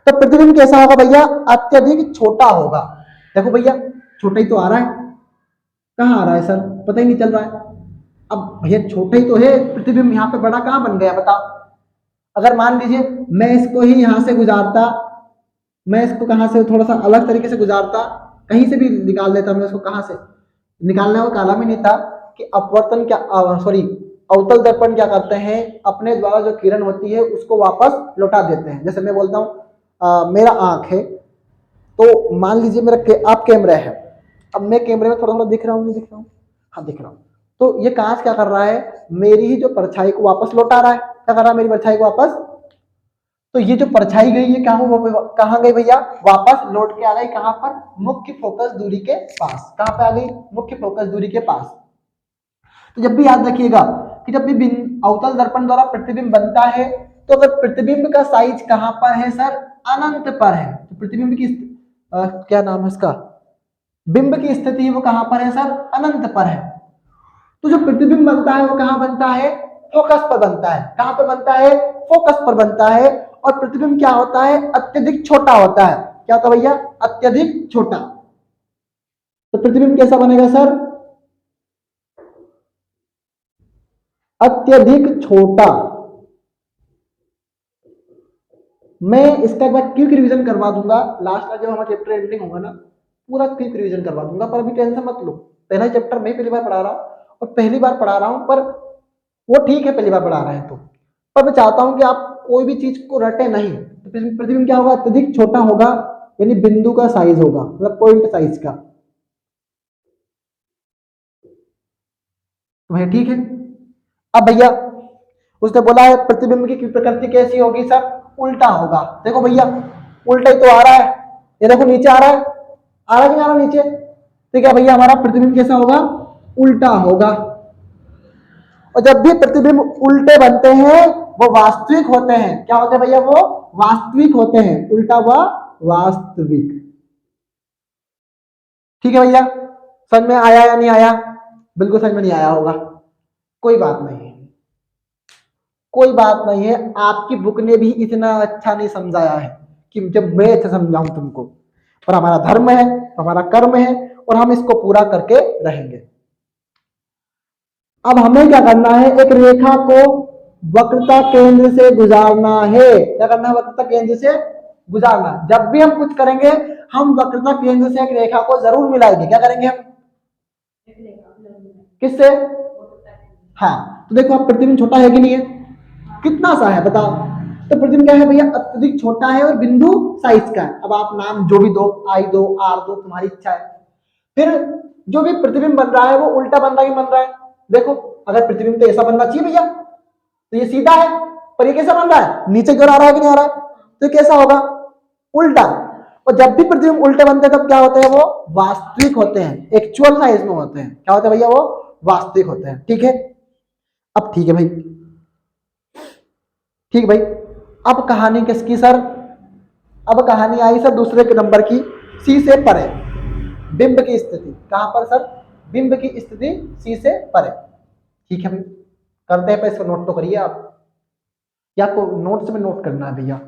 तो प्रतिबिंब कैसा होगा भैया, अत्यधिक छोटा होगा। देखो भैया, छोटा ही तो आ रहा है, कहाँ आ रहा है सर, पता ही नहीं चल रहा है। अब भैया छोटा ही तो है प्रतिबिंब, यहाँ पे बड़ा कहाँ बन गया बताओ। अगर मान लीजिए मैं इसको ही यहां से गुजारता, मैं इसको कहां से थोड़ा सा अलग तरीके से गुजारता, कहीं से भी निकाल लेता मैं उसको, कहां से निकालने का कालम ही नहीं था कि अपवर्तन क्या, सॉरी, अवतल दर्पण क्या करते हैं, अपने द्वारा जो किरण होती है उसको वापस लौटा देते हैं। जैसे मैं बोलता हूँ मेरा आंख है, तो मान लीजिए मेरा आप कैमरा है, अब मैं कैमरे में थोड़ा थोड़ा दिख रहा हूँ, नहीं दिख रहा हूँ, हाँ दिख रहा हूँ। तो ये कांच क्या कर रहा है, मेरी ही जो परछाई को वापस लौटा रहा है। क्या कर रहा है, मेरी परछाई को वापस। तो ये जो परछाई गई है कहाँ गई भैया, वापस लौट के आ गई कहां पर, मुख्य फोकस दूरी के पास। कहां पे आ गई, मुख्य फोकस दूरी के पास। तो जब भी याद रखिएगा कि जब भी अवतल दर्पण द्वारा प्रतिबिंब बनता है, तो अगर प्रतिबिंब का साइज कहां पर है सर, अनंत पर है, तो प्रतिबिंब की क्या नाम है इसका, बिंब की स्थिति वो कहां पर है सर, अनंत पर है। तो जो प्रतिबिंब बनता है वो कहां बनता है, फोकस पर बनता है। कहां पर बनता है, फोकस पर बनता है। और प्रतिबिंब क्या होता है, अत्यधिक छोटा होता है। क्या होता है भैया, अत्यधिक छोटा। तो प्रतिबिंब कैसा बनेगा सर, अत्यधिक छोटा। मैं इसका एक बार क्विक रिवीजन करवा दूंगा लास्ट में, जब हमारा चैप्टर एंडिंग होगा ना, पूरा क्विक रिवीजन करवा दूंगा। पर अभी टेंशन मत लो, पहला चैप्टर मैं पहली बार पढ़ा रहा हूँ, और पहली बार पढ़ा रहा हूँ, पर वो ठीक है पहली बार पढ़ा रहे हैं तो। पर मैं चाहता हूं कि आप कोई भी चीज को रटे नहीं। तो प्रतिबिंब क्या होगा, अत्यधिक छोटा होगा, यानी बिंदु का साइज होगा, मतलब पॉइंट साइज का। तो भैया ठीक है। अब भैया उसने बोला है प्रतिबिंब की प्रकृति कैसी होगी सर, उल्टा होगा। देखो भैया, उल्टा ही तो आ रहा है, ये देखो नीचे आ रहा है, आ रहा है कि नहीं आ रहा नीचे। तो क्या भैया हमारा प्रतिबिंब कैसा होगा, उल्टा होगा। और जब भी प्रतिबिंब उल्टे बनते हैं वो वास्तविक होते हैं। क्या होते हैं भैया, वो वास्तविक होते हैं, उल्टा व वास्तविक। ठीक है भैया, समझ में आया या नहीं आया, बिल्कुल समझ में नहीं आया होगा, कोई बात नहीं है, कोई बात नहीं है। आपकी बुक ने भी इतना अच्छा नहीं समझाया है कि जब मैं अच्छा समझाऊं तुमको, पर हमारा धर्म है, हमारा कर्म है, और हम इसको पूरा करके रहेंगे। अब हमें क्या करना है, एक रेखा को वक्रता केंद्र से गुजारना है। क्या करना है, वक्रता केंद्र से गुजारना। जब भी हम कुछ करेंगे हम वक्रता केंद्र से एक रेखा को जरूर मिलाएंगे। क्या करेंगे हम, किससे, हाँ। तो देखो अब प्रतिबिंब छोटा है कि नहीं है, कितना सा है बताओ। तो प्रतिबिंब क्या है भैया, अत्यधिक छोटा है और बिंदु साइज का है। अब आप नाम जो भी दो, आई दो, आर दो, तुम्हारी इच्छा है। फिर जो भी प्रतिबिंब बन रहा है वो उल्टा बन रहा है कि बन रहा है, देखो अगर प्रतिबिंब तो ऐसा बनना चाहिए भैया, तो ये सीधा है, पर ये कैसा बन रहा है, नीचे की ओर आ रहा है कि नहीं आ रहा है, तो कैसा होगा, उल्टा। और जब भी प्रतिबिंब उल्टे बनते हैं तब क्या होते हैं, वो वास्तविक होते हैं, एक्चुअल साइज में होते हैं। क्या होते हैं भैया, वो वास्तविक होते हैं। ठीक है, अब ठीक है भाई, ठीक भाई। अब कहानी किसकी सर, अब कहानी आई सर दूसरे के नंबर की, सी से परे बिंब की स्थिति। कहां पर सर, बिंब की स्थिति सी से परे। ठीक है भाई, करते हैं, पर इसको नोट तो करिए आप, या आपको नोट्स में नोट करना है भैया।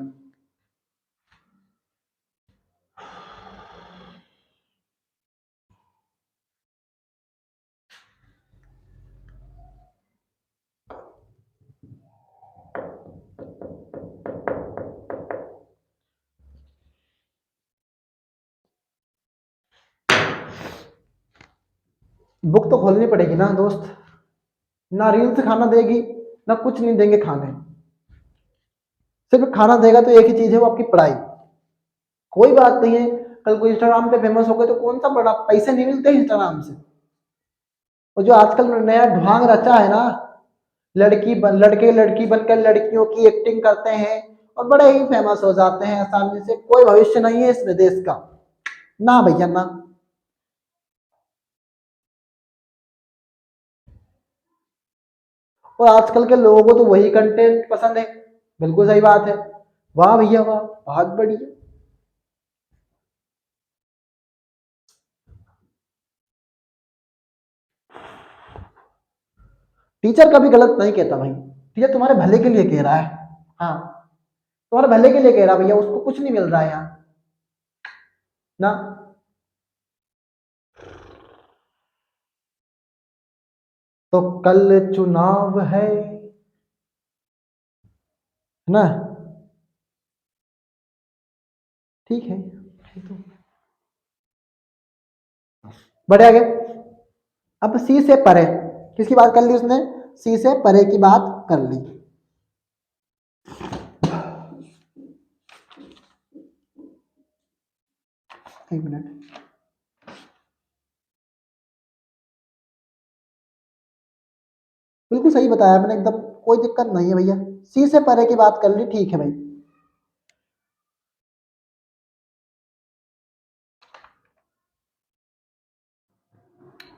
बुक तो खोलनी पड़ेगी ना दोस्त, ना रील्स खाना देगी ना कुछ नहीं देंगे खाने, सिर्फ खाना देगा तो एक ही चीज है, वो आपकी पढ़ाई। कोई बात नहीं है, कल को इंस्टाग्राम पे फेमस हो गए तो कौन सा बड़ा, पैसे नहीं मिलते इंस्टाग्राम से। और जो आजकल नया ढोंग रचा है ना, लड़के लड़की बनकर लड़कियों की एक्टिंग करते हैं और बड़े ही फेमस हो जाते हैं आसानी से, कोई भविष्य नहीं है इसमें देश का, ना भैया ना। और आजकल के लोगों को तो वही कंटेंट पसंद है, बिल्कुल सही बात है। वाह भैया वाह, बहुत बढ़िया। टीचर कभी गलत नहीं कहता भाई, टीचर तुम्हारे भले के लिए कह रहा है, हाँ तुम्हारे भले के लिए कह रहा है भैया, उसको कुछ नहीं मिल रहा है यहाँ ना। तो कल चुनाव है ना, ठीक है, बढ़े आगे। अब सी से परे किसकी बात कर ली उसने, सी से परे की बात कर ली। एक मिनट, बिल्कुल सही बताया मैंने एकदम, कोई दिक्कत नहीं है भैया, सी से परे की बात कर ली, ठीक है भाई।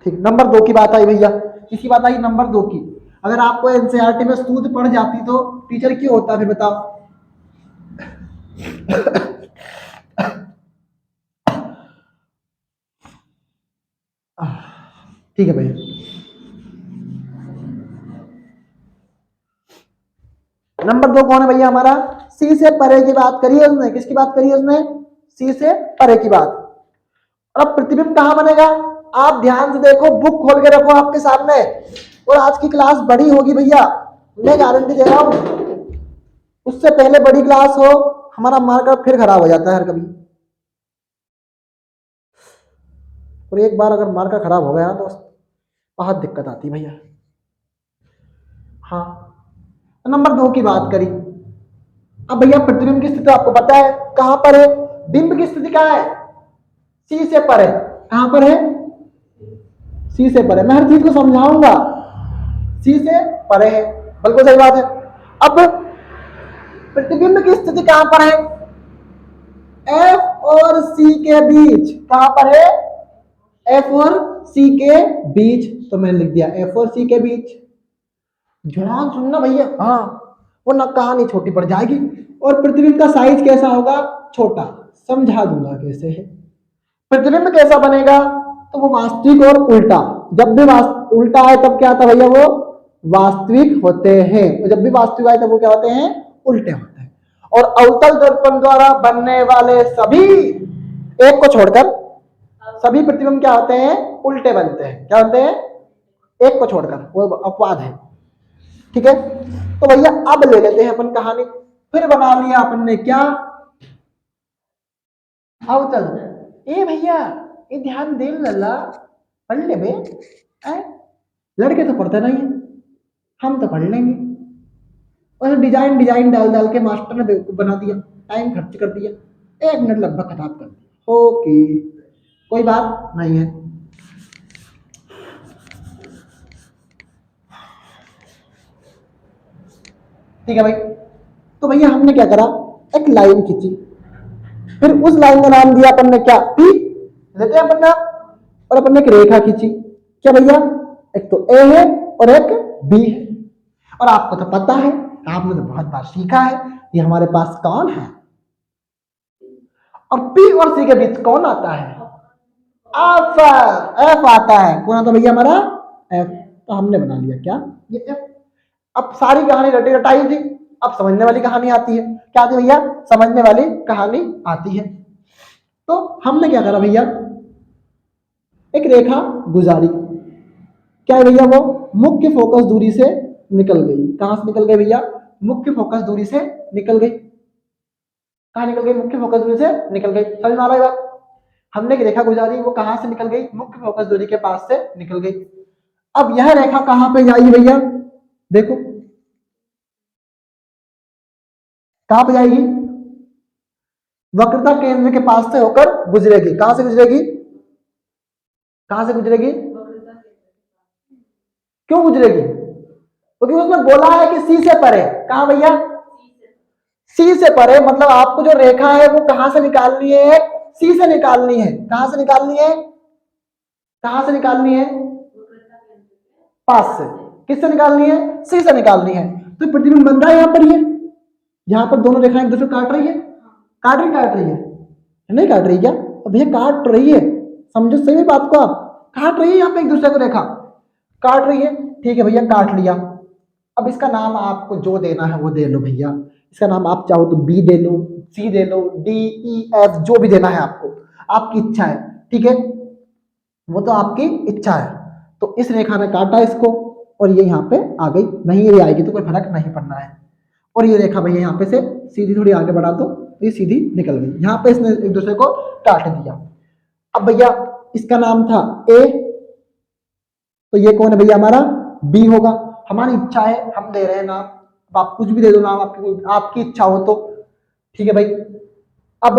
ठीक, नंबर 2 की बात आई भैया, किसकी बात आई, नंबर 2 की। अगर आपको एनसीईआरटी में सूद पड़ जाती तो टीचर क्यों होता फिर बताओ। ठीक है भैया, नंबर 2 कौन है भैया हमारा, सी से परे की बात करी है उसने, किसकी बात करी है उसने, सी से परे की बात। और अब प्रतिबिंब कहां बनेगा, आप ध्यान से देखो, बुक खोल के रखो आपके सामने, और आज की क्लास बड़ी होगी भैया, मैं गारंटी दे रहा हूं। उससे पहले बड़ी क्लास हो, हमारा मार्कर फिर खराब हो जाता है हर कभी, और एक बार अगर मार्कर खराब हो गया तो बहुत दिक्कत आती है भैया। हाँ, नंबर 2 की बात करी। अब भैया प्रतिबिंब की स्थिति आपको पता है कहां पर है, बिंब की स्थिति कहां है, सी से परे। कहां पर है, सी से परे, मैं हर चीज को समझाऊंगा, सी से परे है, बिल्कुल सही बात है। अब प्रतिबिंब की स्थिति कहां पर है, एफ और सी के बीच। कहां पर है, एफ और सी के बीच, तो मैंने लिख दिया एफ और सी के बीच। ध्यान सुनना भैया, हाँ, वो ना कहानी छोटी पड़ जाएगी। और प्रतिबिंब का साइज कैसा होगा, छोटा, समझा दूंगा कैसे है। प्रतिबिंब कैसा बनेगा, तो वो वास्तविक और उल्टा, जब भी उल्टा आए तब क्या आता भैया, वो वास्तविक होते हैं, और जब भी वास्तविक आए तब वो क्या होते हैं, उल्टे होते हैं। और अवतल दर्पण द्वारा बनने वाले सभी, एक को छोड़कर सभी प्रतिबिंब क्या होते हैं, उल्टे बनते हैं। क्या होते हैं, एक को छोड़कर, वो अपवाद है। ठीक है, तो भैया अब ले लेते हैं अपन कहानी। फिर बना लिया अपन ने क्या, अवतल। ए भैया ये ध्यान दे लल्ला, पढ़ ले बे। लड़के तो पढ़ते नहीं है, हम तो पढ़ लेंगे। और डिजाइन डिजाइन डाल डाल के मास्टर ने बेवकूफ बना दिया, टाइम खर्च कर दिया, 1 मिनट लगभग खराब कर दिया। ओके, कोई बात नहीं है। ठीक है भाई, तो भैया हमने क्या करा, एक लाइन खींची, फिर उस लाइन का नाम दिया अपन ने क्या, पी लेते हैं अपन नाम, और अपन ने एक रेखा खींची। क्या भैया, एक तो ए है और एक बी है। और आपको तो पता है, आपने तो बहुत बार सीखा है, ये हमारे पास कौन है, और पी और सी के बीच कौन आता है, एफ। एफ आता है, कौन आता भैया हमारा, एफ। तो हमने बना लिया क्या, ये एफ। अब सारी कहानी रटी रटाई थी, अब समझने वाली कहानी आती है। क्या आती है भैया, समझने वाली कहानी आती है। तो हमने क्या करा भैया, एक रेखा गुजारी। क्या है भैया, वो मुख्य फोकस दूरी से निकल गई। कहां से निकल गई भैया, मुख्य फोकस दूरी से निकल गई। कहां निकल गई, मुख्य फोकस दूरी से निकल गई। समझ में आ रहा है बात, हमने एक रेखा गुजारी, वो कहां से निकल गई, मुख्य फोकस दूरी के पास से निकल गई। अब यह रेखा कहां पे जाएगी भैया, देखो कहां पे जाएगी, वक्रता केंद्र के पास से होकर गुजरेगी। कहां से गुजरेगी, कहां से गुजरेगी, क्यों गुजरेगी, क्योंकि उसमें बोला है कि सी से परे। कहां भैया, सी से परे, मतलब आपको जो रेखा है वो कहां से निकालनी है, सी से निकालनी है। कहां से निकालनी है, कहां से निकालनी है, पास से। किससे निकालनी है, सी से निकालनी है। तो प्रतिबिंब बन रहा है यहाँ पर, ये यहाँ पर दोनों रेखाएं एक दूसरे को काट रही है, काट रही है, नहीं काट रही क्या, अब भैया काट रही है, समझो सही बात को, आप काट रही है यहाँ पे एक दूसरे को, रेखा काट रही है। ठीक है भैया, काट लिया। अब इसका नाम आपको जो देना है वो दे लो भैया। इसका नाम आप चाहो तो बी दे लो, सी दे लो, डी ई एफ, जो भी देना है आपको, आपकी इच्छा है। ठीक है, वो तो आपकी इच्छा है। तो इस रेखा ने काटा इसको, और ये यहाँ पे आ गई, नहीं ये आएगी तो कोई फर्क नहीं पड़ना है। और ये रेखा भैया यहाँ पे से सीधी थोड़ी आगे बढ़ा दो, ये सीधी निकल गई। यहाँ पे इसने एक दूसरे को काट दिया। अब भैया इसका नाम था ए, तो ये कौन है भैया, हमारा बी होगा। हमारी इच्छा है, हम दे रहे हैं नाम, अब आप कुछ भी दे दो नाम, आपकी इच्छा हो तो। ठीक है भाई, अब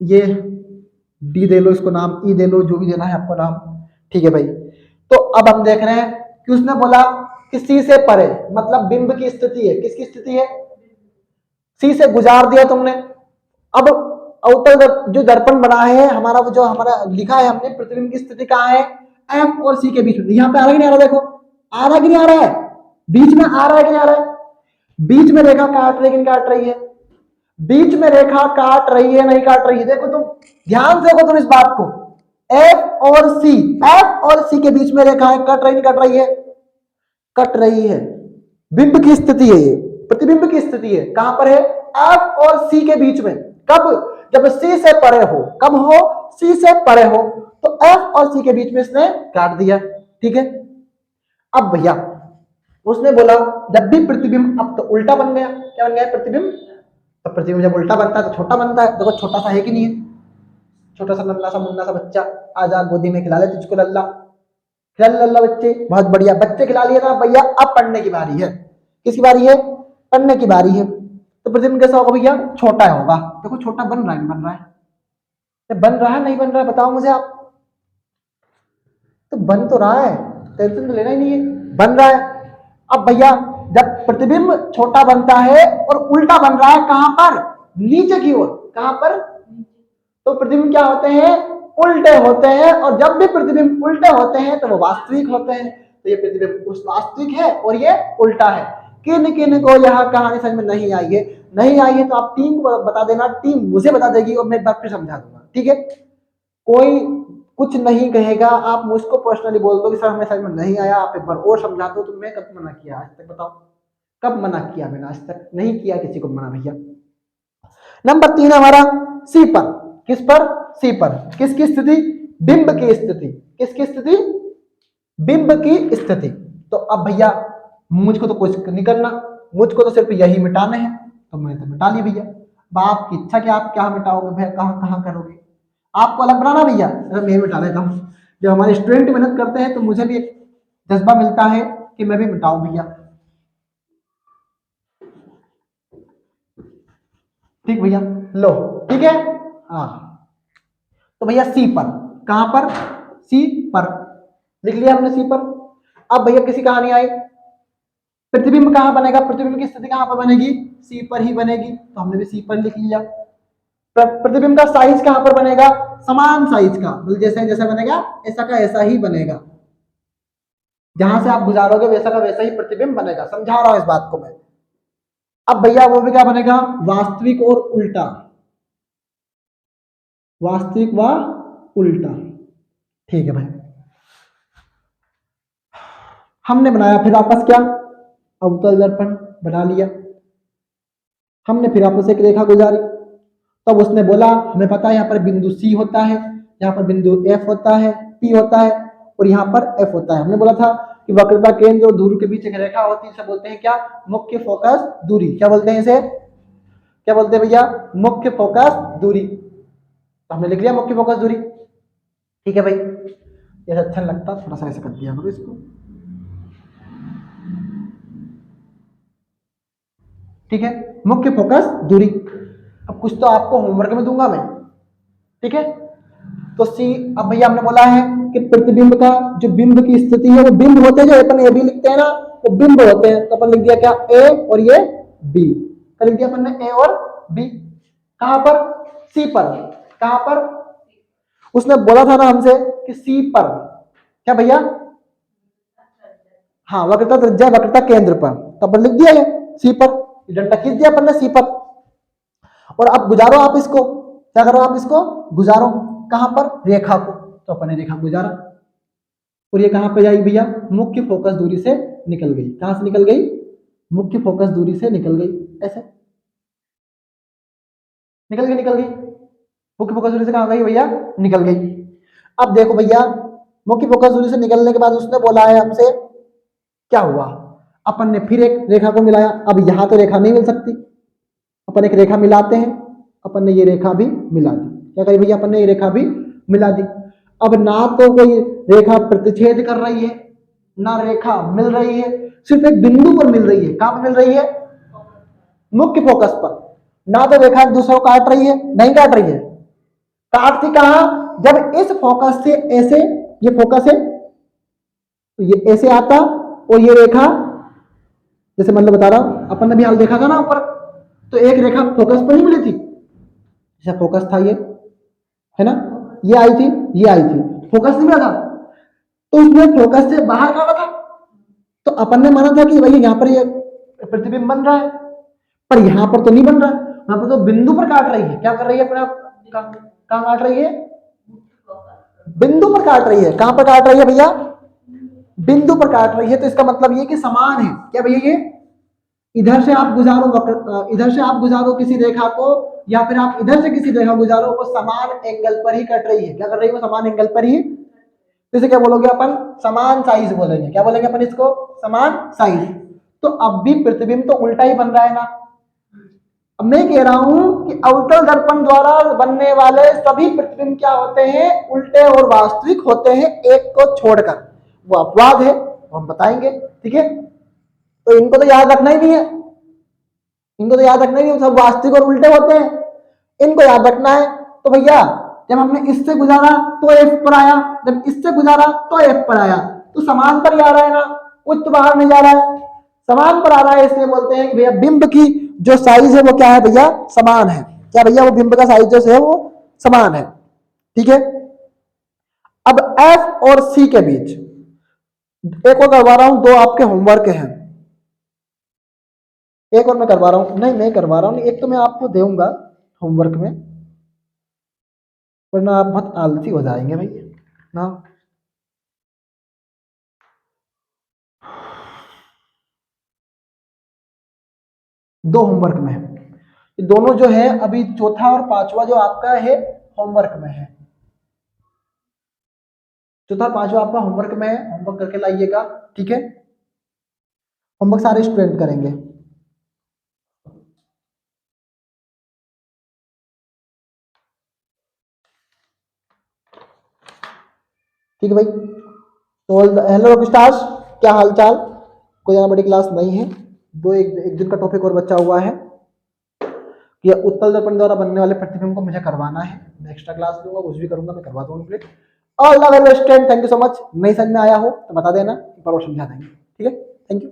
ये डी दे लो इसको नाम, ई दे लो, जो भी देना है आपको नाम। ठीक है भाई, तो अब हम देख रहे हैं कि उसने बोला कि सी से परे, मतलब बिंब की स्थिति है, किसकी स्थिति है, सी से गुजार दिया तुमने। अब अवतल जो दर्पण बना है हमारा, वो जो हमारा लिखा है हमने, प्रतिबिंब की स्थिति कहाँ है, एफ और सी के बीच में। यहाँ पे आ रहा है कि नहीं आ रहा, देखो आ रहा है कि नहीं आ रहा है, बीच में आ रहा है कि नहीं आ रहा है, बीच में रेखा काट रही है कि नहीं काट रही है, बीच में रेखा काट रही है नहीं काट रही है। देखो तुम ध्यान से देखो तुम इस बात को, एफ और सी, एफ और सी के बीच में रेखा है, कट रही नहीं कट रही है, कट रही है। बिंब की स्थिति है ये, प्रतिबिंब की स्थिति है, कहां पर है, एफ और सी के बीच में। कब, जब सी से परे हो, कब हो, सी से परे हो, तो एफ और सी के बीच में इसने काट दिया। ठीक है, अब भैया उसने बोला जब भी प्रतिबिंब, अब तो उल्टा बन गया, क्या बन गया प्रतिबिंब, तो प्रतिबिंब जब उल्टा बनता है तो छोटा बनता है। देखो छोटा सा है कि नहीं है, छोटा सा नन्ना सा मुन्ना सा बच्चा, आजा गोदी में खिला ले तुझको लल्ला, खिला ले लल्ला बच्चे, बहुत बढ़िया, बच्चे खिला लिए ना भैया। अब पढ़ने की बारी है, किसकी बारी है, पढ़ने की बारी है। तो प्रतिबिंब कैसा होगा भैया, छोटा होगा। देखो छोटा बन रहा है, बन रहा है, बन रहा है नहीं बन रहा है, बताओ मुझे आप, तो बन तो रहा है, टेंशन तो लेना ही नहीं है, बन रहा है। अब भैया जब प्रतिबिंब छोटा बनता है और उल्टा बन रहा है, कहां पर, नीचे की ओर, कहां पर, तो प्रतिबिंब क्या होते हैं, उल्टे होते हैं। और जब भी प्रतिबिंब उल्टे होते हैं तो वो वास्तविक होते हैं। तो ये प्रतिबिंब उस वास्तविक है और ये उल्टा है। किन किन को यह कहानी समझ में नहीं आई है, नहीं आई है तो आप टीम को बता देना, टीम मुझे बता देगी और मैं एक बार फिर समझा दूंगा। ठीक है, कोई कुछ नहीं कहेगा, आप मुझको पर्सनली बोल दो कि सर हमें समझ में नहीं आया, आप एक बार और समझा दो। तो मैं कब मना किया आज तक, बताओ कब मना किया मैंने, आज तक नहीं किया किसी को मना भैया। नंबर 3 हमारा सी पर, किस पर, सी पर, किसकी स्थिति, बिंब की स्थिति, किसकी स्थिति, बिंब की स्थिति। तो अब भैया मुझको तो कुछ नहीं करना, मुझको तो सिर्फ यही मिटाना है, तो मैं तो मिटा ली भैया। अब आपकी इच्छा कि आप क्या मिटाओगे भैया, कहाँ कहाँ करोगे, आपको अलग बनाना भैया, मैं मिटा देता हूँ। जब हमारे स्टूडेंट मेहनत करते हैं तो मुझे भी एक जज्बा मिलता है कि मैं भी मिटाऊं भैया। ठीक भैया, लो ठीक है। हाँ, तो भैया सी पर, कहां पर, सी पर लिख लिया हमने सी पर। अब भैया किसी कहानी आई, प्रतिबिंब कहां बनेगा, प्रतिबिंब की स्थिति कहां पर बनेगी, सी पर ही बनेगी, तो हमने भी सी पर लिख लिया। प्रतिबिंब का साइज कहां पर बनेगा, समान साइज का, मतलब जैसे जैसा बनेगा ऐसा का ऐसा ही बनेगा, जहां से आप गुजारोगे वैसा का वैसा ही प्रतिबिंब बनेगा, समझा रहा हूं इस बात को मैं। अब भैया वो भी क्या बनेगा, वास्तविक और उल्टा, वास्तविक व उल्टा। ठीक है भाई, हमने बनाया फिर आपस क्या, अवतल दर्पण बना लिया हमने, फिर आपस एक रेखा गुजारी। तब उसने बोला हमें पता है यहाँ पर बिंदु सी होता है, यहाँ पर बिंदु एफ होता है, पी होता है और यहाँ पर एफ होता है। हमने बोला था कि वक्रता केंद्र और दूरी के बीच एक रेखा होती है, इसे बोलते हैं क्या, मुख्य फोकस दूरी। क्या बोलते हैं इसे, क्या बोलते हैं भैया, मुख्य फोकस दूरी। तो हमने लिख लिया मुख्य फोकस दूरी। ठीक है भाई, ये अच्छा नहीं लगता, थोड़ा सा ऐसे कर दिया करो इसको। ठीक है, मुख्य फोकस दूरी। अब कुछ तो आपको होमवर्क में दूंगा मैं, ठीक है। तो सी, अब भैया हमने बोला है कि प्रतिबिंब का जो बिंब की स्थिति है, वो बिंब होते हैं जो अपन ए बी लिखते हैं ना, वो बिंब होते हैं। तो अपन लिख दिया क्या, ए और ये बी, तो लिख दिया अपन ने ए और बी। कहां पर, सी पर। कहां पर, उसने बोला था ना हमसे कि सी पर, क्या भैया, हाँ वक्रता त्रिज्या वक्रता केंद्र पर, तो अपन लिख दिया है सी पर, डंडा खींच दिया अपन ने सी पर। और अब गुजारो आप इसको, क्या करो आप इसको गुजारो, कहां पर, रेखा को। तो अपन ने रेखा गुजारा और ये कहां पे जाएगी भैया, मुख्य फोकस दूरी से निकल गई। कहां से निकल गई, मुख्य फोकस दूरी से निकल गई, ऐसे निकल गई, निकल गई मुख्य फोकस दूरी से, कहां गई भैया, निकल गई। अब देखो भैया, मुख्य फोकस दूरी से निकलने के बाद उसने बोला है हमसे, क्या हुआ, अपन ने फिर एक रेखा को मिलाया। अब यहां तो रेखा नहीं मिल सकती, अपन एक रेखा मिलाते हैं, अपन ने ये रेखा भी मिला दी। क्या करी भैया, अपन ने ये रेखा भी मिला दी। अब ना तो कोई रेखा प्रतिच्छेद कर रही है, ना रेखा मिल रही है, सिर्फ एक बिंदु पर मिल रही है। कहां पर मिल रही है, मुख्य फोकस पर। ना तो रेखा एक दूसरे को काट रही है, नहीं काट रही है, काटती कहां, जब इस फोकस से ऐसे, ये फोकस है तो ये ऐसे आता, और ये रेखा, जैसे मतलब बता रहा हूं, अपन ने भी हाल देखा था ना ऊपर, तो एक रेखा फोकस पर नहीं मिली थी, जैसा फोकस था ये, है ना, ये आई थी, ये आई थी, फोकस नहीं मिला था, तो उसने फोकस से बाहर काटा था। तो अपन ने माना था कि भाई यहाँ पर ये प्रतिबिंब बन रहा है, पर यहाँ पर तो नहीं बन रहा है, वहां पर तो बिंदु पर काट रही है। क्या कर रही है अपने आप, कहां काट रही है, बिंदु पर काट रही है। कहां पर काट रही है भैया, बिंदु पर काट रही है। तो इसका मतलब ये कि समान है। क्या भैया, ये इधर से आप गुजारो इधर से आप गुजारो किसी रेखा को, या फिर आप इधर से किसी रेखा गुजारो, वो समान एंगल पर ही कट रही है। क्या कर रही है, वो समान एंगल पर ही। तो इसे क्या बोलोगे अपन, समान साइज बोलेंगे। क्या बोलेंगे अपन इसको, समान साइज। तो अब भी प्रतिबिंब तो उल्टा ही बन रहा है ना। अब मैं कह रहा हूं कि अवतल दर्पण द्वारा बनने वाले सभी प्रतिबिंब क्या होते हैं, उल्टे और वास्तविक होते हैं, एक को छोड़कर। वो अपवाद है, हम बताएंगे, ठीक है। तो इनको तो याद रखना ही नहीं है, इनको तो याद रखना ही नहीं, सब वास्तविक और उल्टे होते हैं, इनको याद रखना है। तो भैया जब हमने इससे गुजारा तो एफ पर आया, जब इससे गुजारा तो एफ पर आया, तो समान पर ही आ रहा है ना, कुछ तो बाहर नहीं जा रहा है, समान पर आ रहा है। इसलिए बोलते हैं कि भैया बिंब की जो साइज है वो क्या है भैया, समान है। क्या भैया, वो बिंब का साइज जो है वो समान है, ठीक है। अब एफ और सी के बीच एक और करवा रहा हूं, दो आपके होमवर्क हैं, एक और मैं करवा रहा हूं, नहीं मैं करवा रहा हूं, एक तो मैं आपको दूंगा होमवर्क में, वरना आप बहुत आलसी हो जाएंगे भाई ना। दो होमवर्क में है, ये दोनों जो है अभी चौथा और पांचवा जो आपका है होमवर्क में है। चौथा पांचवा आपका होमवर्क में है, होमवर्क करके लाइएगा, ठीक है। होमवर्क सारे स्टूडेंट करेंगे। ठीक है भाई। तो हेलो रॉक स्टार्स, क्या हाल चाल। कोई ज़्यादा बड़ी क्लास नहीं है, एक दिन का टॉपिक और बचा हुआ है कि उत्तल दर्पण द्वारा बनने वाले प्रतिबिंब को मुझे करवाना है। मैं एक्स्ट्रा क्लास लूंगा, कुछ भी करूंगा, मैं करवा दूंगा complete. All the very best student, thank you so much. नहीं समझ में आया हो तो बता देना, एक बार और समझा देंगे, ठीक है। Thank you.